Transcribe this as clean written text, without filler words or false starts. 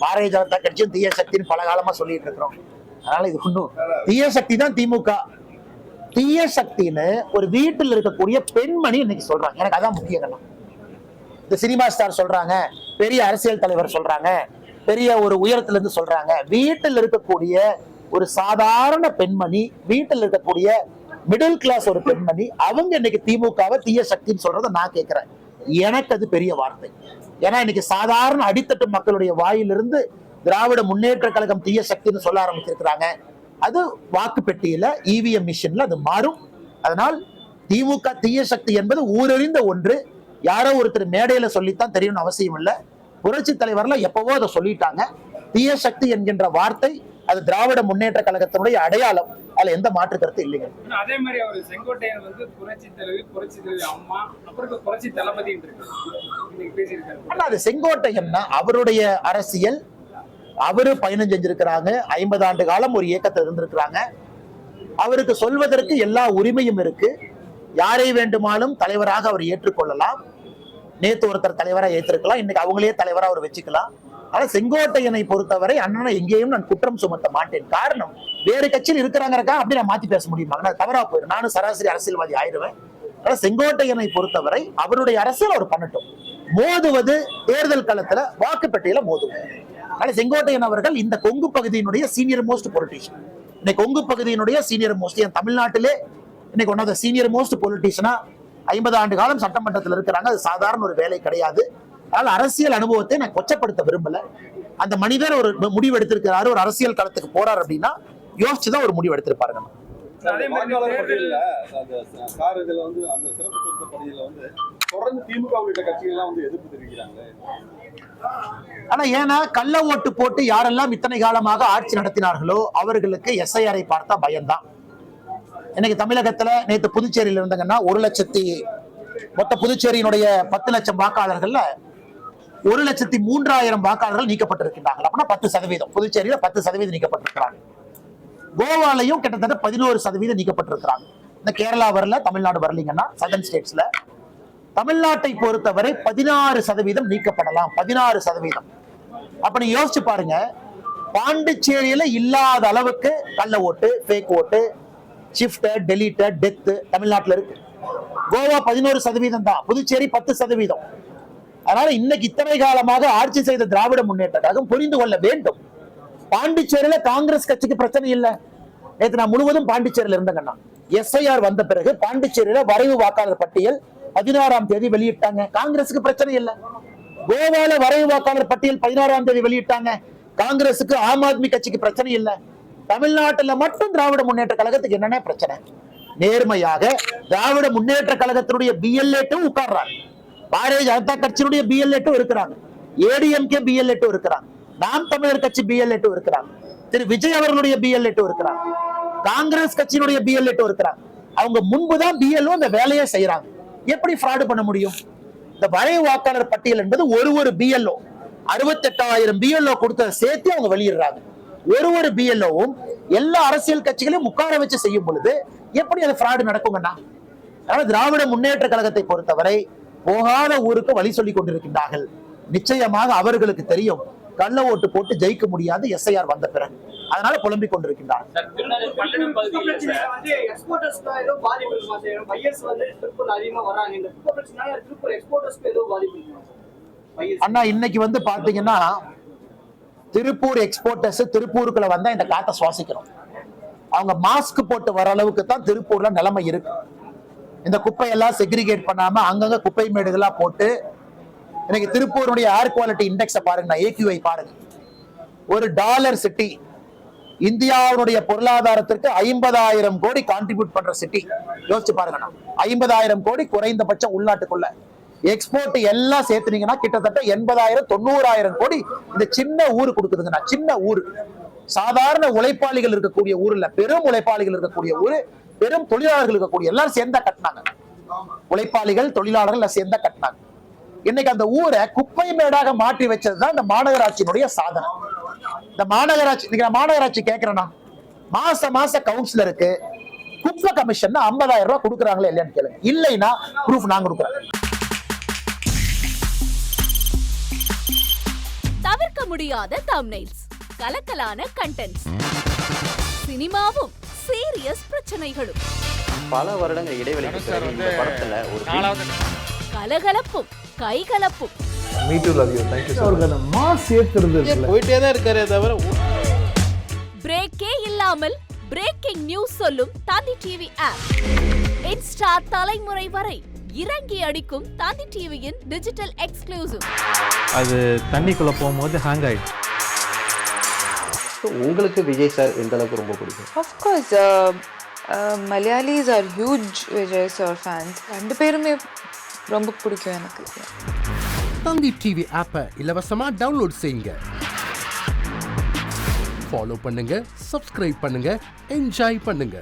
பாரதிய ஜனதா கட்சியும் தீய சக்தின்னு பல காலமா சொல்லிட்டு இருக்கிறோம். அதனால இது ஒன்றும் தீய சக்தி தான் திமுக. தீய சக்தின்னு ஒரு வீட்டில் இருக்கக்கூடிய பெண்மணி இன்னைக்கு சொல்றாங்க. எனக்கு அதான் முக்கியம். இந்த சினிமா ஸ்டார் சொல்றாங்க, பெரிய அரசியல் தலைவர் சொல்றாங்க, பெரிய ஒரு உயரத்துல இருந்து சொல்றாங்க. வீட்டில் இருக்கக்கூடிய ஒரு சாதாரண பெண்மணி, வீட்டில் இருக்கக்கூடிய மிடில் கிளாஸ் ஒரு பெண்மணி, அவங்க இன்னைக்கு திமுகவை தீய சக்தின்னு சொல்றதை நான் கேட்கிறேன். எனக்கு அது பெரிய வார்த்தை. ஏன்னா இன்னைக்கு சாதாரண அடித்தட்டு மக்களுடைய வாயிலிருந்து திராவிட முன்னேற்ற கழகம் தீய சக்தின்னு சொல்ல ஆரம்பிச்சிருக்கிறாங்க. அது வாக்கு பெட்டியில இவிஎம் மிஷின்ல அது மாறும். அதனால் திமுக தீய சக்தி என்பது ஊரறிந்த ஒன்று. யாரோ ஒருத்தர் மேடையில சொல்லித்தான் தெரியணும்னு அவசியம் இல்லை. புரட்சி தலைவர்ல எப்பவோ அதை சொல்லிட்டாங்க. தீய சக்தி என்கின்ற வார்த்தை அது திராவிட முன்னேற்ற கழகத்தினுடைய அடையாளம். அதுல எந்த மாற்று கருத்து இல்லைங்க. அதே மாதிரி அவர் செங்கோட்டையன் வந்து புரட்சி தலைவி அம்மா, அப்புறம் புரட்சி தளபதி பேசியிருக்காரு. அது செங்கோட்டையன்னா அவருடைய அரசியல், அவரு பயணம் செஞ்சிருக்கிறாங்க. 50 ஆண்டு காலம் ஒரு இயக்கத்தில் இருந்திருக்கிறாங்க. அவருக்கு சொல்வதற்கு எல்லா உரிமையும் இருக்கு. யாரை வேண்டுமானும் தலைவராக அவர் ஏற்றுக்கொள்ளலாம். நேத்து ஒருத்தர் தலைவராக ஏற்றிருக்கலாம், இன்னைக்கு அவங்களே தலைவராக அவர் வச்சுக்கலாம். ஆனா செங்கோட்டையனை பொறுத்தவரை அண்ணனை எங்கேயும் நான் குற்றம் சுமத்த மாட்டேன். காரணம், வேறு கட்சியில் இருக்கிறாங்க அப்படி நான் மாத்தி பேச முடியுமா? தவறா போயிடும். நானும் சராசரி அரசியல்வாதி ஆயிடுவேன். ஆனா செங்கோட்டையனை பொறுத்தவரை அவருடைய அரசியல் அவர் பண்ணட்டும். மோதுவது தேர்தல் களத்துல வாக்குப்பெட்டியில மோதுவது. ஆனா செங்கோட்டையன் அவர்கள் இந்த கொங்கு பகுதியினுடைய சீனியர் மோஸ்ட் பொலிட்டீஷியன். இன்னைக்கு கொங்கு பகுதியினுடைய சீனியர் மோஸ்ட், என் தமிழ்நாட்டிலே இன்னைக்கு one of the senior most பொலிட்டீஷியனா 50 ஆண்டு காலம் சட்டமன்றத்தில் இருக்கிறாங்க. அது சாதாரண ஒரு வேலை கிடையாது. அதனால அரசியல் அனுபவத்தை நான் கொச்சப்படுத்த விரும்பல. அந்த மனிதர் ஒரு முடிவு எடுத்திருக்கிறாரு, ஒரு அரசியல் களத்துக்கு போறாரு அப்படின்னா யோசிச்சுதான் ஒரு முடிவு எடுத்திருப்பாருங்க. ஆனா ஏன்னா கள்ள ஓட்டு போட்டு யாரெல்லாம் இத்தனை காலமாக ஆட்சி நடத்தினார்களோ அவர்களுக்கு எஸ்ஐஆரை பார்த்தா பயம்தான். இன்னைக்கு தமிழகத்துல நேற்று புதுச்சேரியில இருந்தாங்கன்னா 1 லட்சத்தி மொத்த புதுச்சேரியினுடைய 10 லட்சம் வாக்காளர்கள்ல 1,03,000 வாக்காளர்கள் நீக்கப்பட்டிருக்கிறார்கள். அப்படின்னா 10%. புதுச்சேரியில 10% நீக்கப்பட்டிருக்கிறாங்க. கோவாலையும் கிட்டத்தட்ட 11% நீக்கப்பட்டிருக்கிறாங்க. இந்த கேரளா வரல, தமிழ்நாடு வரலீங்கன்னா சதர்ன் ஸ்டேட்ஸ்ல. தமிழ்நாட்டை பொறுத்தவரை 16% நீக்கப்படலாம். 16%. அப்ப நீ யோசிச்சு பாருங்க, பாண்டிச்சேரியில இல்லாத அளவுக்கு கள்ள ஓட்டு, ஃபேக் ஓட்டு, ஷிஃப்டட், டெலீட்டட், டெத் தமிழ்நாட்டில் இருக்கு. கோவா 11% தான், புதுச்சேரி 10%. அதனால இன்னைக்கு இத்தனை காலமாக ஆட்சி செய்த திராவிட முன்னேற்ற கழகம் புரிந்து கொள்ள வேண்டும். பாண்டிச்சேரியில காங்கிரஸ் கட்சிக்கு பிரச்சனை இல்லை. நேற்று நான் முழுவதும் பாண்டிச்சேரியில இருந்தேங்கண்ணா. எஸ்ஐஆர் வந்த பிறகு பாண்டிச்சேரியில வரைவு வாக்காளர் பட்டியல் 16ஆம் தேதி வெளியிட்டாங்க. காங்கிரஸுக்கு பிரச்சனை இல்லை. கோவால வரைவு வாக்காளர் பட்டியல் 16ஆம் தேதி வெளியிட்டாங்க. காங்கிரஸுக்கு, ஆம் ஆத்மி கட்சிக்கு பிரச்சனை இல்லை. தமிழ்நாட்டுல மட்டும் திராவிட முன்னேற்ற கழகத்துக்கு என்னென்ன பிரச்சனை? நேர்மையாக திராவிட முன்னேற்ற கழகத்தினுடைய BLA2 உட்கார்றாங்க. பாரதிய ஜனதா கட்சியினுடைய BLA2 இருக்கிறாங்க. ADMK BLA2 இருக்கிறாங்க. நாம் தமிழர் கட்சி BLA2 இருக்கிறாங்க. திரு விஜய் அவர்களுடைய BLA2 இருக்கிறாங்க. காங்கிரஸ் கட்சியினுடைய BLA2 இருக்கிறாங்க. அவங்க முன்புதான் BLO இந்த வேலையை செய்யறாங்க. எப்படி ஃப்ராடு பண்ண முடியும்? இந்த வரைவு வாக்காளர் பட்டியல் என்பது ஒரு BLO 68,000 BLO கொடுத்த சேர்த்து அவங்க வெளியிடுறாங்க. ஒரு BLOவும் எல்லா அரசியல் கட்சிகளையும் உட்கார வச்சு செய்யும் பொழுது எப்படி அது ஃப்ராடு நடக்குங்கண்ணா? அதனால திராவிட முன்னேற்ற கழகத்தை பொறுத்தவரை போகாத ஊருக்கு வழி சொல்லி கொண்டிருக்கின்றார்கள். நிச்சயமாக அவர்களுக்கு தெரியும் கள்ள ஓட்டு போட்டு ஜெயிக்க முடியாது எஸ்ஐஆர் வந்த பிறகு. அதனால புலம்பிக் கொண்டிருக்கின்றார். அண்ணா இன்னைக்கு வந்து பாத்தீங்கன்னா திருப்பூர் எக்ஸ்போர்ட்டர்ஸ் திருப்பூருக்குள்ள வந்தா இந்த காத்தை சுவாசிக்கிறோம். அவங்க மாஸ்க் போட்டு வர அளவுக்கு தான் திருப்பூர்ல நிலைமை இருக்கு. இந்த குப்பையெல்லாம் செக்ரிகேட் பண்ணாம அங்கங்க குப்பை மேடுகளா போட்டு இன்னைக்கு திருப்பூருடைய ஏர் குவாலிட்டி இண்டெக்ஸை பாருங்க, AQI பாருங்க. ஒரு டாலர் சிட்டி, இந்தியாவுடைய பொருளாதாரத்திற்கு 50,000 கோடி கான்ட்ரிபியூட் பண்ற சிட்டி. யோசிச்சு பாருங்க, 50,000 கோடி குறைந்தபட்சம் உள்நாட்டுக்குள்ள. எக்ஸ்போர்ட் எல்லாம் சேர்த்துனீங்கன்னா கிட்டத்தட்ட 80,000 90,000 கோடி இந்த சின்ன ஊரு கொடுக்குதுங்கண்ணா. சின்ன ஊரு, சாதாரண உழைப்பாளிகள் இருக்கக்கூடிய ஊர்ல, பெரும் உழைப்பாளிகள் இருக்கக்கூடிய ஊரு, பெரும் தொழிலாளர்கள் இருக்கக்கூடிய எல்லாரும் சேர்ந்தா கட்டினாங்க. உழைப்பாளிகள் தொழிலாளர்கள் சேர்ந்தா கட்டினாங்க. இன்னைக்கு அந்த ஊரை குப்பை மேடாக மாற்றி வச்சதுதான் இந்த மாநகராட்சியினுடைய சாதனை. இந்த மாநகராட்சி, இன்னைக்கு நான் மாநகராட்சி கேட்கிறேன்னா மாச கவுன்சிலருக்கு குப்பை கமிஷன் 50,000 ரூபாய் கொடுக்குறாங்களே இல்லையான்னு கேளுங்க. இல்லைன்னா ப்ரூஃப் நான் கொடுக்குறேன். தவிர்க்க முடியாத தம்ப்நெயில்ஸ், கலக்கலான கண்டென்ட்ஸ், சினிமாவும் சீரியஸ் பிரச்சனைகளும், பல வருடங்கள் இடைவெளிக்கு பிறகு இந்த படத்துல ஒரு கலகலப்பும் கைகலப்பும், போயிட்டே தான் இருக்காரே தவிர பிரேக்கே இல்லாமல் பிரேக்கிங் நியூஸ் சொல்லும் தந்தி டிவி ஆப். இன்ஸ்டா தலைமுறை வரை இறங்கி அடிக்கும் தந்தி டிவியின் டிஜிட்டல் எக்ஸ்க்ளூசிவ். அது தண்ணிக்குள்ள போகும்போது ஹேங் ஆயிடுச்சு. உங்களுக்கு விஜய் சார் எந்த அளவுக்கு ரொம்ப பிடிக்கும்? Of course, Malayalis are huge Vijay sir fans. ரெண்டு பேருமே ரொம்ப பிடிக்கும் எனக்கு. தந்தி டிவி ஆப்பை இலவசமா டவுன்லோட் செய்யுங்க. ஃபாலோ பண்ணுங்க, சப்ஸ்கிரைப் பண்ணுங்க, என்ஜாய் பண்ணுங்க.